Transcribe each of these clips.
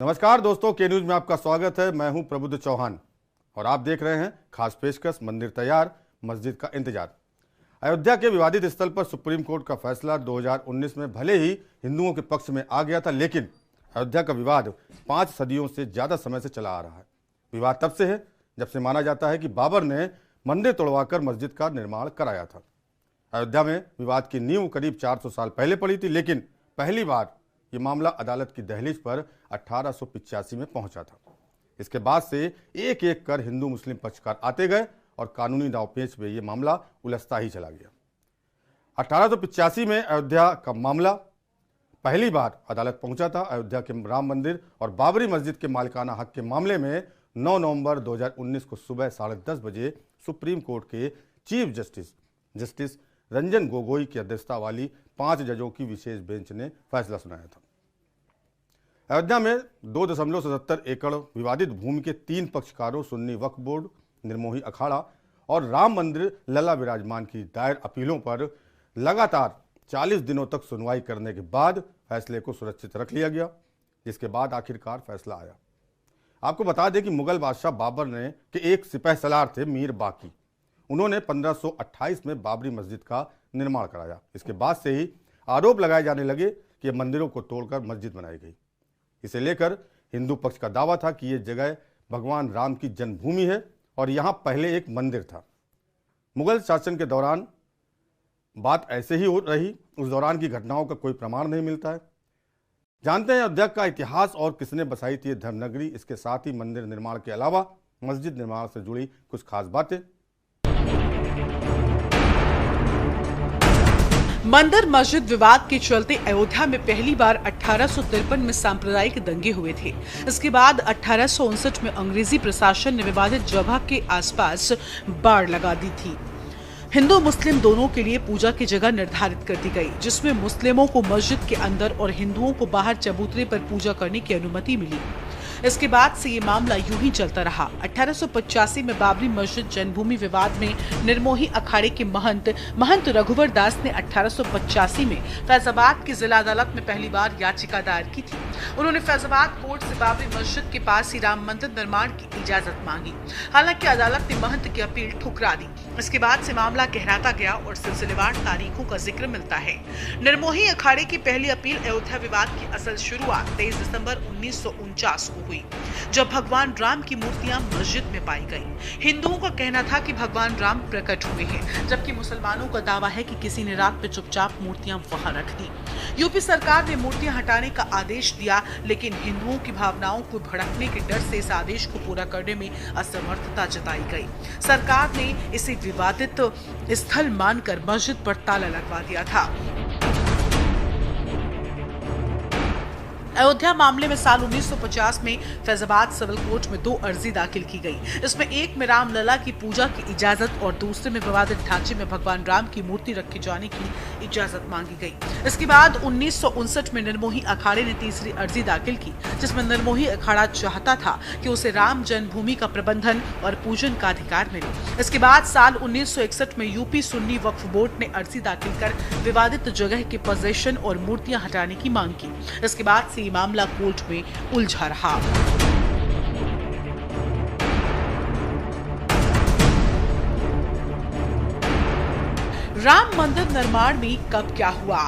नमस्कार दोस्तों, के न्यूज में आपका स्वागत है। मैं हूं प्रबुद्ध चौहान और आप देख रहे हैं खास पेशकश मंदिर तैयार, मस्जिद का इंतजार। अयोध्या के विवादित स्थल पर सुप्रीम कोर्ट का फैसला 2019 में भले ही हिंदुओं के पक्ष में आ गया था, लेकिन अयोध्या का विवाद 5 सदियों से ज्यादा समय से चला आ रहा है। विवाद तब से है जब से माना जाता है कि बाबर ने मंदिर तोड़वाकर मस्जिद का निर्माण कराया था। अयोध्या में विवाद की नींव करीब 400 साल पहले पड़ी थी, लेकिन पहली बार ये मामला अदालत की दहलीज पर 1885 में पहुंचा था। इसके बाद से एक एक कर हिंदू मुस्लिम पक्षकार आते गए और कानूनी दांवपेच में ये मामला उलझता ही चला गया। 1885 में अयोध्या का मामला पहली बार अदालत पहुंचा था। अयोध्या के राम मंदिर और बाबरी मस्जिद के मालिकाना हक के मामले में 9 नवंबर 2019 को सुबह 10:30 बजे सुप्रीम कोर्ट के चीफ जस्टिस रंजन गोगोई की अध्यक्षता वाली 5 जजों की विशेष बेंच ने फैसला सुनाया था। अयोध्या में 2.77 एकड़ विवादित भूमि के 3 पक्षकारों सुन्नी वक्फ बोर्ड, निर्मोही अखाड़ा और राम मंदिर लला विराजमान की दायर अपीलों पर लगातार 40 दिनों तक सुनवाई करने के बाद फैसले को सुरक्षित रख लिया गया, जिसके बाद आखिरकार फैसला आया। आपको बता दें कि मुगल बादशाह बाबर ने के एक सिपहसालार थे मीर बाकी। उन्होंने 1528 में बाबरी मस्जिद का निर्माण कराया। इसके बाद से ही आरोप लगाए जाने लगे कि मंदिरों को तोड़कर मस्जिद बनाई गई। इसे लेकर हिंदू पक्ष का दावा था कि यह जगह भगवान राम की जन्मभूमि है और यहां पहले एक मंदिर था। मुगल शासन के दौरान बात ऐसे ही हो रही। उस दौरान की घटनाओं का कोई प्रमाण नहीं मिलता है। जानते हैं अयोध्या का इतिहास और किसने बसाई थी धर्मनगरी। इसके साथ ही मंदिर निर्माण के अलावा मस्जिद निर्माण से जुड़ी कुछ खास बातें। मंदिर मस्जिद विवाद के चलते अयोध्या में पहली बार 1853 में सांप्रदायिक दंगे हुए थे। इसके बाद 1859 में अंग्रेजी प्रशासन ने विवादित जगह के आसपास बाड़ लगा दी थी। हिंदू मुस्लिम दोनों के लिए पूजा की जगह निर्धारित कर दी गई, जिसमें मुस्लिमों को मस्जिद के अंदर और हिंदुओं को बाहर चबूतरे पर पूजा करने की अनुमति मिली। इसके बाद से ये मामला यूं ही चलता रहा। 1885 में बाबरी मस्जिद जन्मभूमि विवाद में निर्मोही अखाड़े के महंत रघुवर दास ने 1885 में फैजाबाद की जिला अदालत में पहली बार याचिका दायर की थी। उन्होंने फैजाबाद कोर्ट से बाबरी मस्जिद के पास ही राम मंदिर निर्माण की इजाजत मांगी। हालांकि अदालत ने महंत की अपील ठुकरा दी। इसके बाद से मामला गहराता गया और सिलसिलेवार तारीखों का जिक्र मिलता है। निर्मोही अखाड़े की पहली अपील अयोध्या विवाद की असल शुरुआत 23 दिसंबर 1949 को हुई, जब भगवान राम की मूर्तियां मस्जिद में पाई गई। हिंदुओं का कहना था कि भगवान राम प्रकट हुए हैं, जबकि मुसलमानों का दावा है कि किसी ने रात में चुपचाप मूर्तियां वहां रख दी। यूपी सरकार ने मूर्तियां हटाने का आदेश दिया, लेकिन हिंदुओं की भावनाओं को भड़कने के डर से इस आदेश को पूरा करने में असमर्थता जताई गई। सरकार ने इसे विवादित स्थल मानकर मस्जिद पर ताला लगवा दिया था। अयोध्या मामले में साल 1950 में फैजाबाद सिविल कोर्ट में 2 अर्जी दाखिल की गई। इसमें एक में रामलला की पूजा की इजाजत और दूसरे में विवादित ढांचे में भगवान राम की मूर्ति रखे जाने की इजाजत मांगी गई। इसके बाद 1959 में निर्मोही अखाड़े ने तीसरी अर्जी दाखिल की, जिसमें निर्मोही अखाड़ा चाहता था कि उसे राम जन्मभूमि का प्रबंधन और पूजन का अधिकार मिले। इसके बाद साल 1961 में यूपी सुन्नी वक्फ बोर्ड ने अर्जी दाखिल कर विवादित जगह के पोजीशन और मूर्तियां हटाने की मांग की। इसके बाद से मामला कोर्ट में उलझा रहा। राम मंदिर निर्माण में कब क्या हुआ?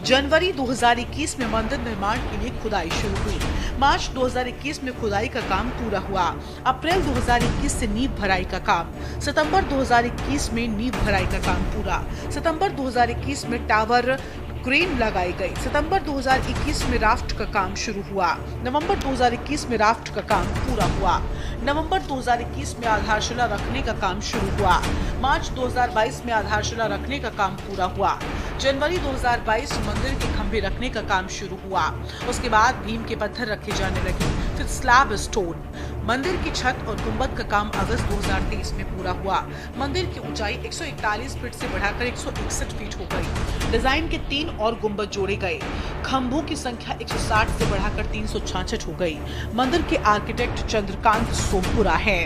जनवरी 2021 में मंदिर निर्माण के लिए खुदाई शुरू हुई। मार्च 2021 में खुदाई का काम पूरा हुआ। अप्रैल 2021 से नींव भराई का काम। सितंबर 2021 में नींव भराई का काम पूरा। सितंबर 2021 में टावर क्रेन लगाई गई। सितंबर 2021 में राफ्ट का काम शुरू हुआ। नवंबर 2021 में राफ्ट का काम पूरा हुआ। नवंबर 2021 में आधारशिला रखने का काम शुरू हुआ। मार्च 2022 में आधारशिला रखने का काम पूरा हुआ। जनवरी 2022 मंदिर के खंभे रखने का काम शुरू हुआ। उसके बाद भीम के पत्थर रखे जाने लगे, फिर स्लैब स्टोन। मंदिर की छत और गुंबद का काम अगस्त 2023 में पूरा हुआ। मंदिर की ऊंचाई 141 फीट से बढ़ाकर 161 फीट हो गई। डिजाइन के 3 और गुंबद जोड़े गए। खंभों की संख्या 160 से बढ़ाकर 366 हो गई। मंदिर के आर्किटेक्ट चंद्रकांत सोमपुरा है।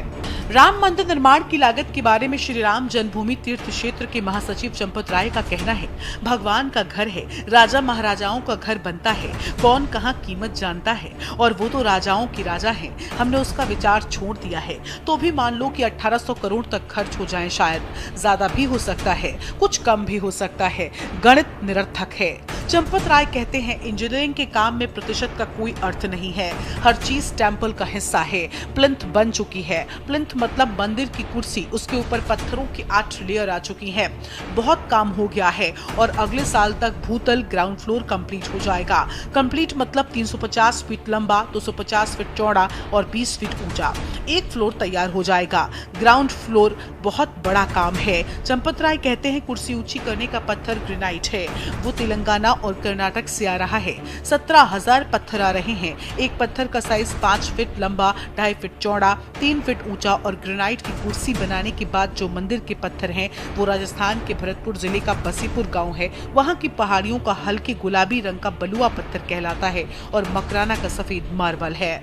राम मंदिर निर्माण की लागत के बारे में श्री राम जन्मभूमि तीर्थ क्षेत्र के महासचिव चंपत राय का कहना है, भगवान का घर है, राजा महाराजाओं का घर बनता है, कौन कहाँ कीमत जानता है, और वो तो राजाओं की राजा है। हमने उसका विचार छोड़ दिया है, तो भी मान लो कि 1800 करोड़ तक खर्च हो जाए, शायद ज्यादा भी हो सकता है, कुछ कम भी हो सकता है, गणित निरर्थक है। चंपत राय कहते हैं, इंजीनियरिंग के काम में प्रतिशत का कोई अर्थ नहीं है, हर चीज टेम्पल का हिस्सा है। प्लिंथ बन चुकी है, प्लिंथ मतलब मंदिर की कुर्सी, उसके ऊपर पत्थरों की 8 लेयर आ चुकी है। बहुत काम हो गया है और अगले साल तक भूतल ग्राउंड फ्लोर कंप्लीट हो जाएगा। कंप्लीट मतलब 350 फीट लंबा, 250 फीट चौड़ा और 20 फीट ऊंचा एक फ्लोर तैयार हो जाएगा। ग्राउंड फ्लोर बहुत बड़ा काम है। चंपत राय कहते हैं, कुर्सी ऊंची करने का पत्थर ग्रेनाइट है, वो तेलंगाना और कर्नाटक से आ रहा है। 17,000 पत्थर आ रहे हैं। एक पत्थर का साइज 5 फीट लंबा, 2.5 फीट चौड़ा, 3 फीट ऊंचा और ग्रेनाइट की कुर्सी बनाने के बाद जो मंदिर के पत्थर हैं, वो राजस्थान के भरतपुर जिले का बसीपुर गांव है। वहां की पहाड़ियों का हल्के गुलाबी रंग का बलुआ पत्थर कहलाता है और मकराना का सफेद मार्बल है।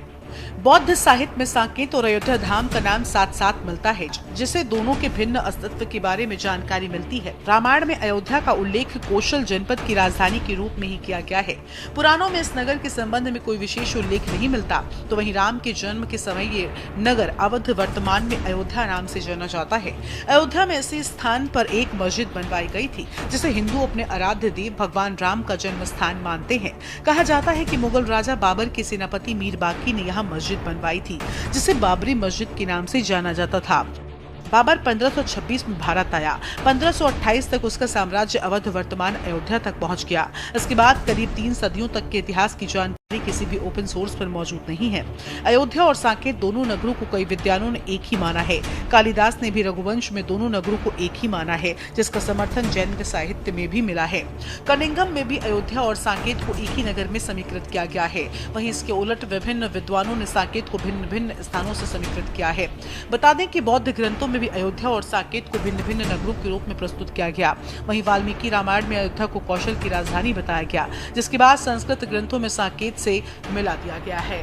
बौद्ध साहित्य में साकेत और अयोध्या धाम का नाम साथ साथ मिलता है, जिससे दोनों के भिन्न अस्तित्व के बारे में जानकारी मिलती है। रामायण में अयोध्या का उल्लेख कौशल जनपद की राजधानी के रूप में ही किया गया है। पुराणों में इस नगर के संबंध में कोई विशेष उल्लेख नहीं मिलता, तो वहीं राम के जन्म के समय ये नगर अवध वर्तमान में अयोध्या नाम से जाना जाता है। अयोध्या में इसी स्थान पर एक मस्जिद बनवाई गई थी, जिसे हिंदू अपने आराध्य देव भगवान राम का जन्म स्थान मानते हैं। कहा जाता है कि मुगल राजा बाबर के सेनापति मीर बाकी ने मस्जिद बनवाई थी, जिसे बाबरी मस्जिद के नाम से जाना जाता था। बाबर 1526 में भारत आया। 1528 तक उसका साम्राज्य अवध वर्तमान अयोध्या तक पहुंच गया। इसके बाद करीब 3 सदियों तक के इतिहास की जानकारी किसी भी ओपन सोर्स पर मौजूद नहीं है। अयोध्या और साकेत दोनों नगरों को कई विद्वानों ने एक ही माना है। कालिदास ने भी रघुवंश में दोनों नगरों को एक ही माना है, जिसका समर्थन जैन के साहित्य में भी मिला है। कलिंगम में भी अयोध्या और साकेत को एक ही नगर में समीकृत किया गया है। वहीं इसके उलट विभिन्न विद्वानों ने साकेत को भिन्न भिन्न स्थानों से समीकृत किया है। बता दें कि बौद्ध ग्रंथों में भी अयोध्या और साकेत को भिन्न भिन्न नगरों के रूप में प्रस्तुत किया गया। वहीं वाल्मीकि रामायण में अयोध्या को कौशल की राजधानी बताया गया, जिसके बाद संस्कृत ग्रंथों में साकेत से मिला दिया गया है।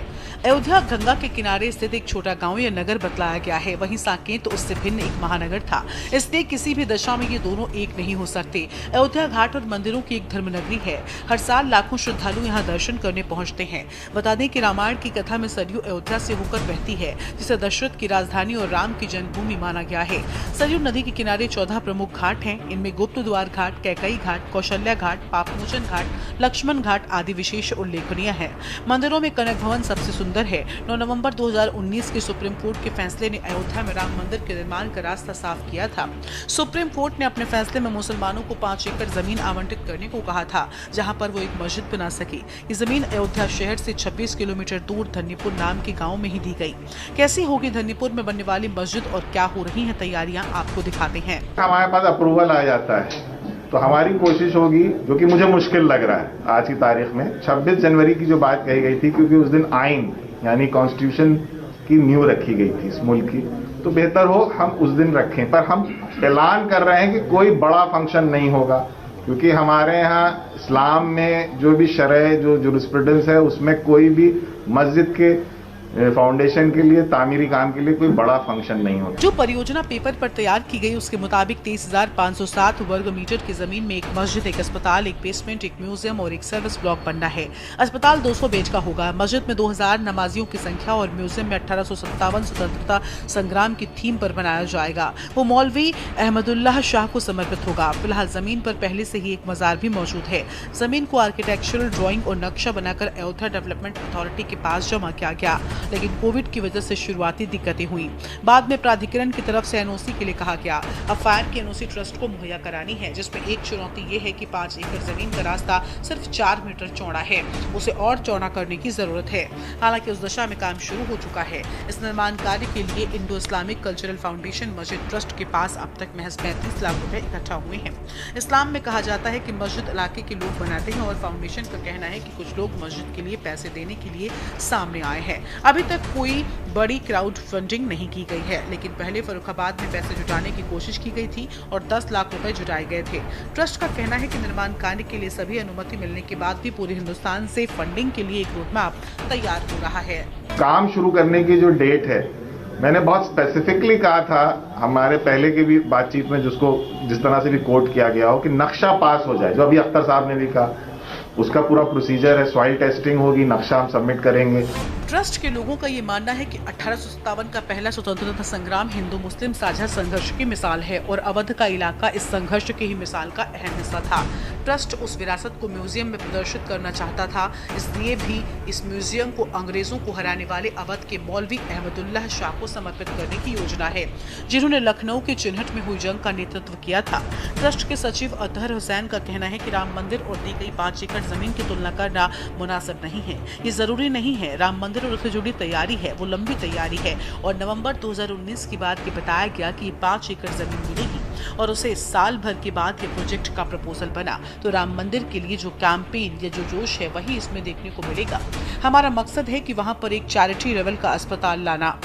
अयोध्या गंगा के किनारे स्थित एक छोटा गांव या नगर बतलाया गया है। वहीं साकेत उससे भिन्न एक महानगर था, इसलिए किसी भी दशा में ये दोनों एक नहीं हो सकते। अयोध्या घाट और मंदिरों की एक धर्मनगरी है। हर साल लाखों श्रद्धालु यहाँ दर्शन करने पहुँचते हैं। बता दें कि रामायण की कथा में सरयू अयोध्या से होकर बहती है, जिसे दशरथ की राजधानी और राम की जन्मभूमि माना गया है। सरयू नदी के किनारे 14 प्रमुख घाट हैं। इनमें गुप्त द्वार घाट, कैकई घाट, कौशल्या घाट, पापमोचन घाट, लक्ष्मण घाट आदि विशेष उल्लेखनीय है। मंदिरों में कनक भवन सबसे सुंदर है। 9 नवंबर 2019 के सुप्रीम कोर्ट के फैसले ने अयोध्या में राम मंदिर के निर्माण का रास्ता साफ किया था। सुप्रीम कोर्ट ने अपने फैसले में मुसलमानों को 5 एकड़ जमीन आवंटित करने को कहा था, जहां पर वो एक मस्जिद बना सके। ये जमीन अयोध्या शहर से 26 किलोमीटर दूर धन्नीपुर नाम के गाँव में ही दी गई। कैसी होगी धन्नीपुर में बनने वाली मस्जिद और क्या हो रही है तैयारियां, आपको दिखाते हैं। हमारे पास अप्रूवल आ जाता है तो हमारी कोशिश होगी, जो कि मुझे मुश्किल लग रहा है आज की तारीख में, 26 जनवरी की जो बात कही गई थी, क्योंकि उस दिन आइन यानी कॉन्स्टिट्यूशन की नींव रखी गई थी इस मुल्क की, तो बेहतर हो हम उस दिन रखें। पर हम ऐलान कर रहे हैं कि कोई बड़ा फंक्शन नहीं होगा, क्योंकि हमारे यहाँ इस्लाम में जो भी शरह जो जुरिस्प्रूडेंस है, उसमें कोई भी मस्जिद के फाउंडेशन के लिए, तामीरी काम के लिए कोई बड़ा फंक्शन नहीं होता। जो परियोजना पेपर पर तैयार की गई उसके मुताबिक 23,507 वर्ग मीटर की जमीन में एक मस्जिद, एक अस्पताल, एक बेसमेंट, एक म्यूजियम और एक सर्विस ब्लॉक बनना है। अस्पताल 200 बेड का होगा। मस्जिद में 2000 नमाजियों की संख्या और म्यूजियम में 1857 स्वतंत्रता संग्राम की थीम पर बनाया जाएगा। वो मौलवी अहमदुल्लाह शाह को समर्पित होगा। फिलहाल जमीन पर पहले से ही एक मजार भी मौजूद है। जमीन को आर्किटेक्चरल ड्राइंग और नक्शा बनाकर अयोध्या डेवलपमेंट अथॉरिटी के पास जमा किया गया, लेकिन कोविड की वजह से शुरुआती दिक्कतें हुई। बाद में प्राधिकरण की तरफ से एनओसी के लिए कहा गया। अब फायर की एनओसी ट्रस्ट को मुहैया करानी है, जिसमें एक चुनौती ये है कि 5 एकड़ जमीन का रास्ता सिर्फ 4 मीटर चौड़ा है, उसे और चौड़ा करने की जरूरत है। हालांकि उस दिशा में काम शुरू हो चुका है। इस निर्माण कार्य के लिए इंडो इस्लामिक कल्चरल फाउंडेशन मस्जिद ट्रस्ट के पास अब तक महज 35 लाख रुपए इकट्ठा हुए हैं। इस्लाम में कहा जाता है कि मस्जिद इलाके के लोग बनाते हैं और फाउंडेशन का कहना है कि कुछ लोग मस्जिद के लिए पैसे देने के लिए सामने आए हैं। अब अभी तक कोई बड़ी क्राउड फंडिंग नहीं की गई है, लेकिन पहले फर्रुखाबाद में पैसे जुटाने की कोशिश की गई थी और 10 लाख रुपए जुटाए गए थे। ट्रस्ट का कहना है कि निर्माण कार्य के लिए सभी अनुमति मिलने के बाद भी पूरे हिंदुस्तान से फंडिंग के लिए एक रोडमैप तैयार हो रहा है। काम शुरू करने की जो डेट है, मैंने बहुत स्पेसिफिकली कहा था हमारे पहले की भी बातचीत में, जिसको जिस तरह से भी कोट किया गया हो, कि नक्शा पास हो जाए। जो अभी अख्तर साहब ने भी कहा, उसका पूरा प्रोसीजर है, सॉइल टेस्टिंग होगी, नक्शा हम सबमिट करेंगे। ट्रस्ट के लोगों का ये मानना है कि 1857 का पहला स्वतंत्रता संग्राम हिंदू मुस्लिम साझा संघर्ष की मिसाल है और अवध का इलाका इस संघर्ष की ही मिसाल का अहम हिस्सा था। ट्रस्ट उस विरासत को म्यूजियम में प्रदर्शित करना चाहता था, इसलिए भी इस म्यूजियम को अंग्रेजों को हराने वाले अवध के मौलवी अहमदुल्लाह शाह को समर्पित करने की योजना है, जिन्होंने लखनऊ के चिन्हट में हुई जंग का नेतृत्व किया था। ट्रस्ट के सचिव अतहर हुसैन का कहना है कि राम मंदिर और दी गई 5 एकड़ जमीन की तुलना करना मुनासिब नहीं है। ये जरूरी नहीं है। राम मंदिर और उससे जुड़ी तैयारी है, वो लंबी तैयारी है और नवंबर 2019 की बात ये बताया गया कि 5 एकड़ जमीन मिलेगी और उसे साल भर के बाद ये प्रोजेक्ट का प्रपोजल बना तो राम मंदिर के लिए जो कैंपेन या जो जोश है वही इसमें देखने को मिलेगा। हमारा मकसद है कि वहां पर एक चैरिटी लेवल का अस्पताल लाना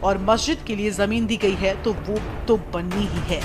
और मस्जिद के लिए जमीन दी गई है तो वो तो बननी ही है।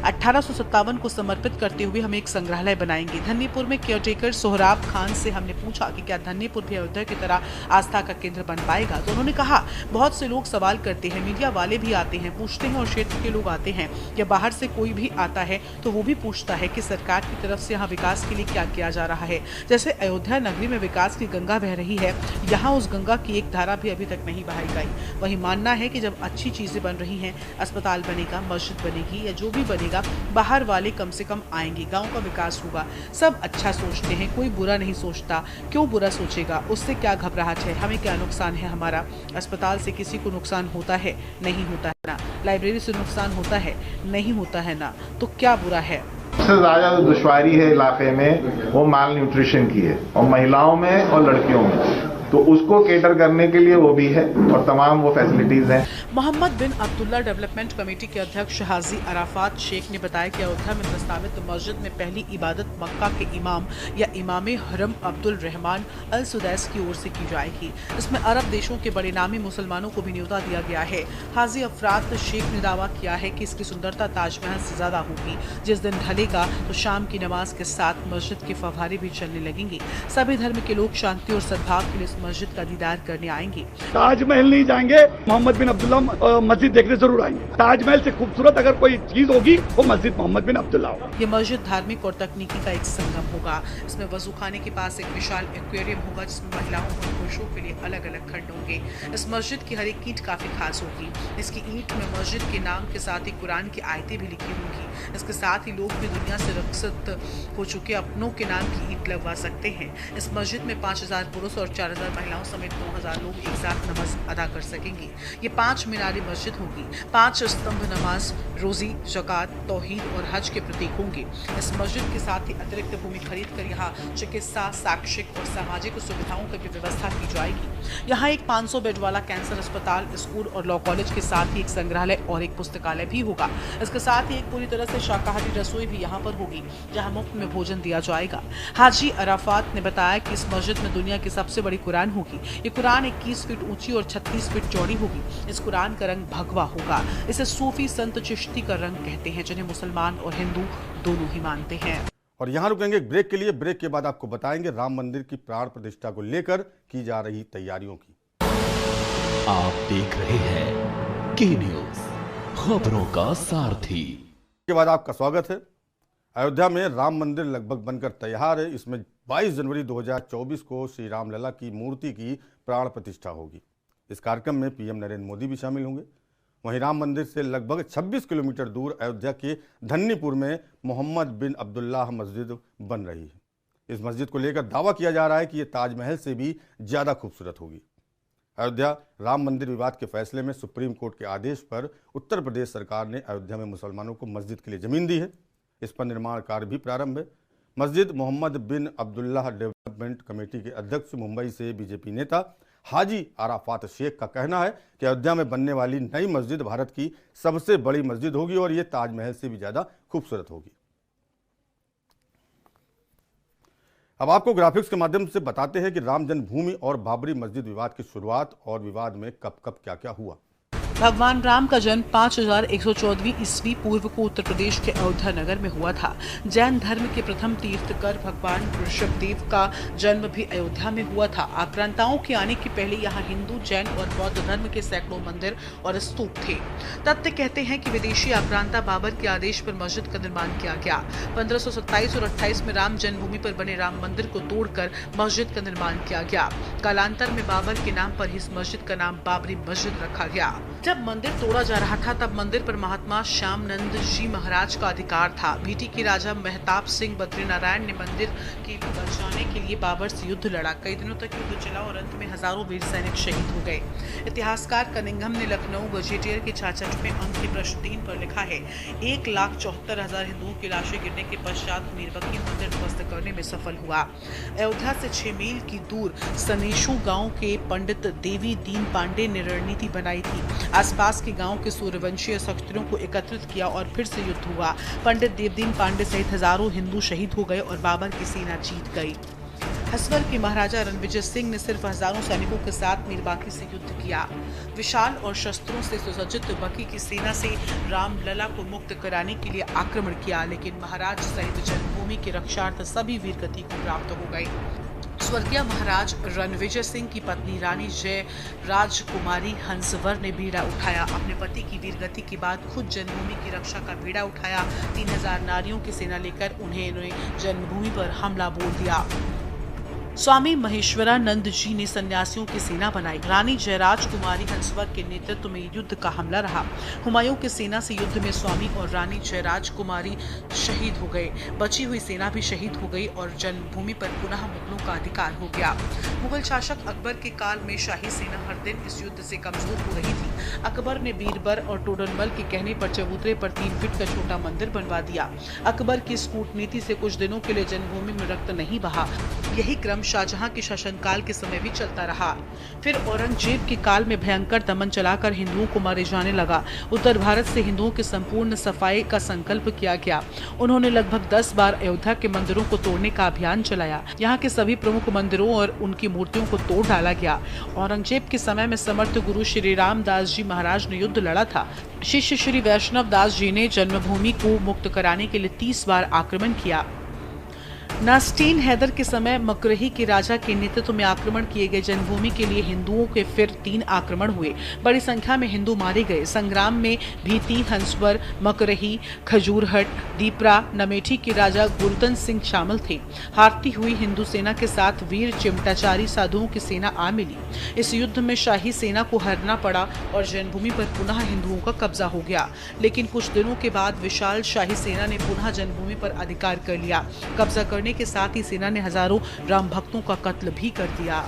1857 को समर्पित करते हुए हम एक संग्रहालय बनाएंगे। धन्नीपुर में केयरटेकर सोहराब खान से हमने पूछा कि क्या धन्नीपुर भी अयोध्या की तरह आस्था का केंद्र बन पाएगा, तो उन्होंने कहा बहुत से लोग सवाल करते हैं, मीडिया वाले भी आते हैं, पूछते हैं और क्षेत्र के लोग आते हैं या बाहर से कोई भी आता है तो वो भी पूछता है कि सरकार की तरफ से यहाँ विकास के लिए क्या किया जा रहा है। जैसे अयोध्या नगरी में विकास की गंगा बह रही है, यहाँ उस गंगा की एक धारा भी अभी तक नहीं बहाई गई। वही मानना है कि जब अच्छी चीजें बन रही हैं, अस्पताल बनेगा, मस्जिद बनेगी या जो भी बनेगा, बाहर वाले कम से कम आएंगे, गांव का विकास होगा। सब अच्छा सोचते हैं, कोई बुरा नहीं सोचता। क्यों बुरा सोचेगा? उससे क्या घबराहट है? हमें क्या नुकसान है? हमारा अस्पताल से किसी को नुकसान होता है? नहीं होता है ना। लाइब्रेरी से नुकसान होता है? नहीं होता है ना। तो क्या बुरा है? सबसे ज्यादा जो दुश्वारी है इलाके में वो माल न्यूट्रिशन की है, और महिलाओं में और लड़कियों में, तो उसको केटर करने के लिए वो भी है और तमाम वो फैसिलिटीज हैं। मोहम्मद बिन अब्दुल्ला डेवलपमेंट कमेटी के अध्यक्ष हाजी अराफात शेख ने बताया कि अयोध्या में प्रस्तावित मस्जिद में पहली इबादत मक्का के इमाम या इमाम हरम अब्दुल रहमान अल सुदैस की ओर से की जाएगी। इसमें अरब देशों के बड़े नामी मुसलमानों को भी न्योता दिया गया है। हाजी अफरात शेख ने दावा किया है कि इसकी सुंदरता ताजमहल से ज्यादा होगी। जिस दिन ढलेगा तो शाम की नमाज के साथ मस्जिद के फव्वारे भी चलने लगेंगे। सभी धर्म के लोग शांति और सद्भाव के लिए मस्जिद का दीदार करने आएंगे। ताजमहल नहीं जाएंगे, मोहम्मद बिन अब्दुल्ला मस्जिद देखने जरूर आएंगे। ताजमहल से खूबसूरत अगर कोई चीज होगी वो मस्जिद मोहम्मद बिन अब्दुल्ला होगा। ये मस्जिद धार्मिक और तकनीकी का एक संगम होगा। इसमें वजू खाने के पास एक विशाल एक्वेरियम होगा जिसमें महिलाओं और पुरुषों के लिए अलग अलग खंड होंगे। इस मस्जिद की हर एक ईंट काफी खास होगी। इसकी ईंट में मस्जिद के नाम के साथ ही कुरान की आयतें भी लिखी होंगी। इसके साथ ही लोग भी दुनिया से रुखसत हो चुके अपनों के नाम की ईंट लगवा सकते हैं। इस मस्जिद में 5000 पुरुष और 4000 महिलाओं समेत 9000 लोग एक साथ नमाज अदा कर सकेंगे। ये 5 मीनारी मस्जिद होगी। 5 स्तंभ नमाज, रोजी, ज़कात, तौहीद और हज के प्रतीक होंगे। इस मस्जिद के साथ ही अतिरिक्त भूमि खरीद कर यहाँ चिकित्सा, शैक्षिक और सामाजिक सुविधाओं की भी व्यवस्था की जाएगी। यहाँ एक 500 बेड वाला कैंसर अस्पताल, स्कूल और लॉ कॉलेज के साथ ही एक संग्रहालय और एक पुस्तकालय भी होगा। इसके साथ ही एक पूरी तरह से शाकाहारी रसोई भी यहाँ पर होगी जहाँ मुफ्त में भोजन दिया जाएगा। हाजी अराफात ने बताया कि इस मस्जिद में दुनिया की सबसे बड़ी कुरान होगी। ये कुरान 21 फीट ऊंची और 36 फीट चौड़ी होगी। इस कुरान का रंग भगवा होगा। इसे सूफी संत चिश्ती का रंग कहते हैं, जिन्हें मुसलमान और हिंदू दोनों ही मानते हैं। और यहाँ रुकेंगे एक ब्रेक के लिए। ब्रेक के बाद आपको बताएंगे राम मंदिर की प्राण प्रतिष्ठा को लेकर की जा रही तैयारियों की। आप देख रहे हैं के न्यूज, खबरों का सारथी। के बाद आपका स्वागत है। अयोध्या में राम मंदिर लगभग बनकर तैयार है। इसमें 22 जनवरी 2024 को श्री राम लला की मूर्ति की प्राण प्रतिष्ठा होगी। इस कार्यक्रम में पीएम नरेंद्र मोदी भी शामिल होंगे। वहीं राम मंदिर से लगभग 26 किलोमीटर दूर अयोध्या के धन्नीपुर में मोहम्मद बिन अब्दुल्ला मस्जिद बन रही है। इस मस्जिद को लेकर दावा किया जा रहा है कि ये ताजमहल से भी ज़्यादा खूबसूरत होगी। अयोध्या राम मंदिर विवाद के फैसले में सुप्रीम कोर्ट के आदेश पर उत्तर प्रदेश सरकार ने अयोध्या में मुसलमानों को मस्जिद के लिए जमीन दी है। इस पर निर्माण कार्य भी प्रारंभ है। मस्जिद मोहम्मद बिन अब्दुल्ला डेवलपमेंट कमेटी के अध्यक्ष मुंबई से बीजेपी नेता हाजी अराफात शेख का कहना है कि अयोध्या में बनने वाली नई मस्जिद भारत की सबसे बड़ी मस्जिद होगी और ये ताजमहल से भी ज्यादा खूबसूरत होगी। अब आपको ग्राफिक्स के माध्यम से बताते हैं कि राम जन्मभूमि और बाबरी मस्जिद विवाद की शुरुआत और विवाद में कब कब क्या क्या हुआ। भगवान राम का जन्म 5114वीं ईस्वी पूर्व को उत्तर प्रदेश के अयोध्या नगर में हुआ था। जैन धर्म के प्रथम तीर्थकर भगवान ऋषभदेव का जन्म भी अयोध्या में हुआ था। आक्रांताओं के आने के पहले यहाँ हिंदू, जैन और बौद्ध धर्म के सैकड़ों मंदिर और स्तूप थे। तथ्य कहते हैं कि विदेशी आक्रांता बाबर के आदेश पर मस्जिद का निर्माण किया गया। 1527 और 28 में राम जन्मभूमि पर बने राम मंदिर को तोड़कर मस्जिद का निर्माण किया गया। कालांतर में बाबर के नाम पर ही इस मस्जिद का नाम बाबरी मस्जिद रखा गया। जब मंदिर तोड़ा जा रहा था तब मंदिर पर महात्मा श्यामानंद जी महाराज का अधिकार था। बीटी के राजा मेहताब सिंह बद्रीनारायण ने मंदिर की बचाने के लिए बाबर से युद्ध लड़ा। कई दिनों तक युद्ध चला और अंत में हजारों वीर सैनिक शहीद हो गए। इतिहासकार कनिंघम ने लखनऊ गजेटियर के 66वें अंक के प्रश्न 3 पर लिखा है, 1,74,000 हिंदुओं की लाशें गिरने के पश्चात मीरबकी मंदिर ध्वस्त करने में सफल हुआ। अयोध्या से 6 मील की दूर सनेशु गाँव के पंडित देवी दीन पांडे ने रणनीति बनाई थी। आसपास के गांव के सूर्यवंशी क्षत्रियों को एकत्रित किया और फिर से युद्ध हुआ। पंडित देवदीन पांडे सहित हजारों हिंदू शहीद हो गए और बाबर की सेना जीत गई। हसवर के महाराजा रणविजय सिंह ने सिर्फ हजारों सैनिकों के साथ मीरबाकी से युद्ध किया। विशाल और शस्त्रों से सुसज्जित बकी की सेना से रामलला को मुक्त कराने के लिए आक्रमण किया, लेकिन महाराज सहित जन्मभूमि के रक्षार्थ सभी वीरगति को प्राप्त हो गए। स्वर्गीय महाराज रणविजय सिंह की पत्नी रानी जय राजकुमारी हंसवर ने बीड़ा उठाया। अपने पति की वीरगति के बाद खुद जन्मभूमि की रक्षा का बीड़ा उठाया। 3000 नारियों की सेना लेकर उन्हें जन्मभूमि पर हमला बोल दिया। स्वामी महेश्वरानंद जी ने सन्यासियों की सेना बनाई। रानी जयराज कुमारी हंसवर के नेतृत्व में युद्ध का हमला रहा। हुमायूं की सेना से युद्ध में स्वामी और रानी जयराज कुमारी शहीद हो गए। बची हुई सेना भी शहीद हो गई और जन्मभूमि पर पुनः मुगलों का अधिकार हो गया। मुगल शासक अकबर के काल में शाही सेना हर दिन इस युद्ध से कमजोर हो रही थी। अकबर ने बीरबर और टोडरमल के कहने पर चबूतरे पर 3 फीट का छोटा मंदिर बनवा दिया। अकबर की इस कूटनीति से कुछ दिनों के लिए जन्मभूमि में रक्त नहीं बहा। यही क्रम शाहजहां के शासनकाल के समय भी चलता रहा। फिर औरंगजेब के काल में भयंकर दमन चलाकर हिंदुओं को मारे जाने लगा। उत्तर भारत से हिंदुओं के संपूर्ण सफाई का संकल्प किया गया। उन्होंने लगभग 10 बार अयोध्या के मंदिरों को तोड़ने का अभियान चलाया। यहाँ के सभी प्रमुख मंदिरों और उनकी मूर्तियों को तोड़ डाला गया। औरंगजेब के समय में समर्थ गुरु श्री रामदास जी महाराज ने युद्ध लड़ा था। शिष्य श्री वैष्णव दास जी ने जन्मभूमि को मुक्त कराने के लिए 30 बार आक्रमण किया। नास्टीन हैदर के समय मकरही के राजा के नेतृत्व में आक्रमण किए गए जन्मभूमि के लिए हिंदुओं के फिर 3 आक्रमण हुए। बड़ी संख्या में हिंदू मारे गए। संग्राम में भीती, हंसवर, मकरही, खजूरहट, दीपरा, नमेठी के राजा गुरतन सिंह शामिल थे। हारती हुई हिंदू सेना के साथ वीर चिमटाचारी साधुओं की सेना आ मिली। इस युद्ध में शाही सेना को हारना पड़ा और जन्मभूमि पर पुनः हिंदुओं का कब्जा हो गया। लेकिन कुछ दिनों के बाद विशाल शाही सेना ने पुनः जन्मभूमि पर अधिकार कर लिया। कब्जा करने के साथ ही सेना ने हजारों राम भक्तों का कत्ल भी कर दिया।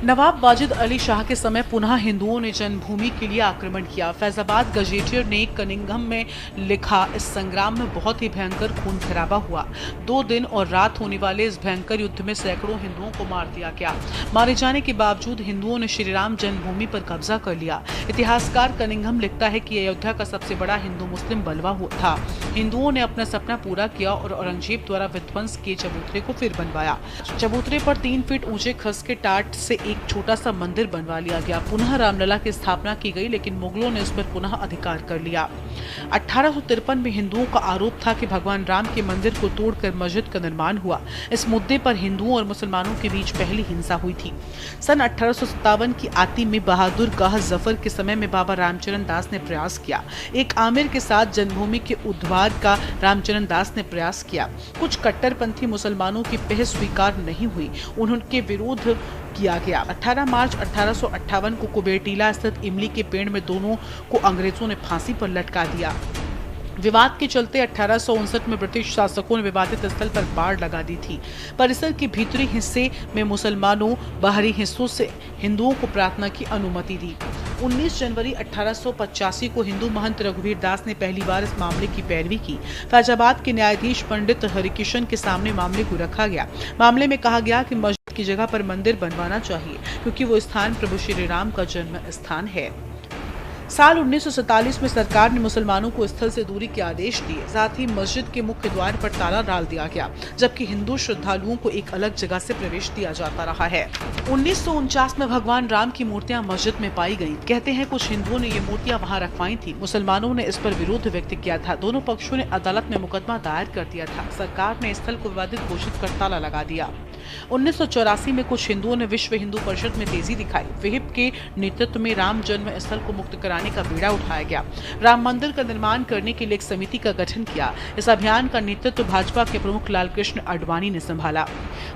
नवाब वाजिद अली शाह के समय पुनः हिंदुओं ने जन्मभूमि के लिए आक्रमण किया। फैजाबाद गजेटियर ने कनिंघम में लिखा, इस संग्राम में बहुत ही भयंकर खून खराबा हुआ। 2 दिन और रात होने वाले इस भयंकर युद्ध में सैकड़ों हिंदुओं को मार दिया गया। मारे जाने के बावजूद हिंदुओं ने श्री राम जन्मभूमि पर कब्जा कर लिया। इतिहासकार कनिंघम लिखता है कि अयोध्या का सबसे बड़ा हिंदू मुस्लिम बलवा था। हिंदुओं ने अपना सपना पूरा किया और औरंगजेब द्वारा विध्वंस किए चबूतरे को फिर बनवाया। चबूतरे पर 3 फीट ऊंचे खस के टाट से एक छोटा सा मंदिर बनवा लिया गया। पुनः रामलला की स्थापना की गई, लेकिन मुगलों ने उस पर पुनः अधिकार कर लिया। 1853 में हिंदुओं का आरोप था कि भगवान राम के मंदिर को तोड़कर मस्जिद का निर्माण हुआ। इस मुद्दे पर हिंदुओं और मुसलमानों के बीच पहली हिंसा हुई थी। सन 1857 की आती में बहादुर गाह जफर के समय में बाबा रामचरण दास ने प्रयास किया। एक आमिर के साथ जन्मभूमि के उद्धार का रामचरण दास ने प्रयास किया। कुछ कट्टरपंथी मुसलमानों की पहल स्वीकार नहीं हुई, उनके विरोध किया गया। 18 मार्च 1858 को कुबेरटीला स्थित इमली के पेड़ में दोनों को अंग्रेजों ने फांसी पर लटका दिया। विवाद के चलते 1859 में ब्रिटिश शासकों ने विवादित स्थल पर बाड़ लगा दी थी। परिसर के भीतरी हिस्से में मुसलमानों, बाहरी हिस्सों से हिंदुओं को प्रार्थना की अनुमति दी। 19 जनवरी 1885 को हिंदू महंत रघुवीर दास ने पहली बार इस मामले की पैरवी की। फैजाबाद के न्यायाधीश पंडित हरिकिशन के सामने मामले को रखा गया। मामले में कहा गया कि मस्जिद की जगह पर मंदिर बनवाना चाहिए, क्योंकि वो स्थान प्रभु श्री राम का जन्म स्थान है। साल 1947 में सरकार ने मुसलमानों को स्थल से दूरी के आदेश दिए। साथ ही मस्जिद के मुख्य द्वार पर ताला डाल दिया गया, जबकि हिंदू श्रद्धालुओं को एक अलग जगह से प्रवेश दिया जाता रहा है। 1949 में भगवान राम की मूर्तियां मस्जिद में पाई गईं। कहते हैं कुछ हिंदुओं ने ये मूर्तियां वहां रखवाई थी। मुसलमानों ने इस पर विरोध व्यक्त किया था। दोनों पक्षों ने अदालत में मुकदमा दायर कर दिया था। सरकार ने स्थल को विवादित घोषित कर ताला लगा दिया। 1984 में कुछ हिंदुओं ने विश्व हिंदू परिषद में तेजी दिखाई। विहिप के नेतृत्व में राम जन्म स्थल को मुक्त कराने का बीड़ा उठाया गया। राम मंदिर का निर्माण करने के लिए एक समिति का गठन किया। इस अभियान का नेतृत्व भाजपा के प्रमुख लालकृष्ण आडवाणी ने संभाला।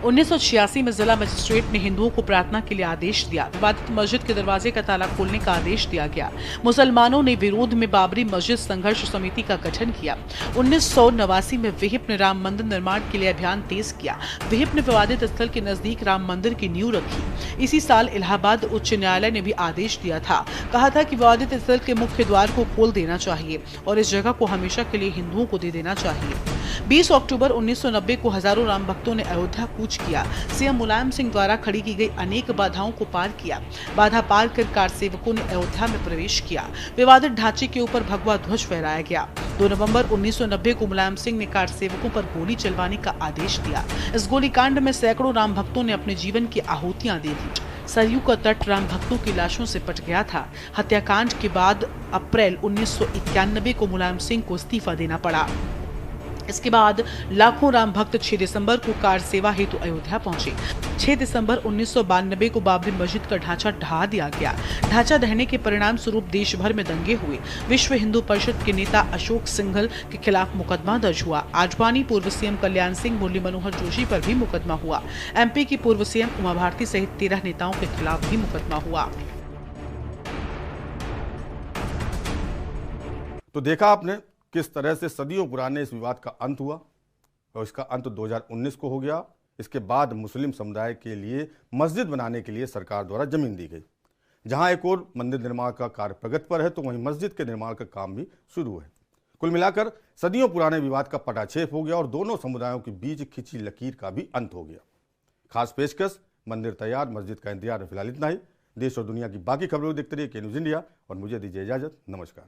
1986 में जिला मजिस्ट्रेट ने हिंदुओं को प्रार्थना के लिए आदेश दिया। विवादित मस्जिद के दरवाजे का ताला खोलने का आदेश दिया गया। मुसलमानों ने विरोध में बाबरी मस्जिद संघर्ष समिति का गठन किया। 1989 में विहिप ने राम मंदिर निर्माण के लिए अभियान तेज किया। विहिप ने विवादित स्थल के नजदीक राम मंदिर की नींव रखी। इसी साल इलाहाबाद उच्च न्यायालय ने भी आदेश दिया था। कहा था कि विवादित स्थल के मुख्य द्वार को खोल देना चाहिए और इस जगह को हमेशा के लिए हिंदुओं को दे देना चाहिए। 20 अक्टूबर 1990 को हजारों राम भक्तों ने अयोध्या कूच किया। सीएम मुलायम सिंह द्वारा खड़ी की गई अनेक बाधाओं को पार किया। बाधा पार कर कार सेवकों ने अयोध्या में प्रवेश किया। विवादित ढांचे के ऊपर भगवा ध्वज फहराया गया। 2 नवंबर 1990 को मुलायम सिंह ने कार सेवकों पर गोली चलवाने का आदेश दिया। इस गोलीकांड में सैकड़ों राम भक्तों ने अपने जीवन की आहुतियां दे दी। सरयू का तट राम भक्तों की लाशों से पट गया था। हत्याकांड के बाद अप्रैल 1991 को मुलायम सिंह को इस्तीफा देना पड़ा। इसके बाद लाखों राम भक्त 6 दिसंबर को कार सेवा हेतु अयोध्या पहुंचे। 6 दिसंबर 1992 को बाबरी मस्जिद का ढांचा ढहा दिया गया। ढांचा ढहने के परिणाम स्वरूप देश भर में दंगे हुए। विश्व हिंदू परिषद के नेता अशोक सिंघल के खिलाफ मुकदमा दर्ज हुआ। आडवाणी, पूर्व सीएम कल्याण सिंह, मुरली मनोहर जोशी पर भी मुकदमा हुआ। एमपी की पूर्व सीएम उमा भारती सहित 13 नेताओं के खिलाफ भी मुकदमा हुआ। तो देखा आपने किस तरह से सदियों पुराने इस विवाद का अंत हुआ और इसका अंत 2019 को हो गया। इसके बाद मुस्लिम समुदाय के लिए मस्जिद बनाने के लिए सरकार द्वारा जमीन दी गई। जहां एक और मंदिर निर्माण का कार्य प्रगति पर है, तो वहीं मस्जिद के निर्माण का काम भी शुरू है। कुल मिलाकर सदियों पुराने विवाद का पटाक्षेप हो गया और दोनों समुदायों के बीच खिंची लकीर का भी अंत हो गया। खास पेशकश मंदिर तैयार, मस्जिद का इंतजार में फिलहाल इतना ही। देश और दुनिया की बाकी खबरों को देखते रहिए के न्यूज़ इंडिया और मुझे दीजिए इजाजत। नमस्कार।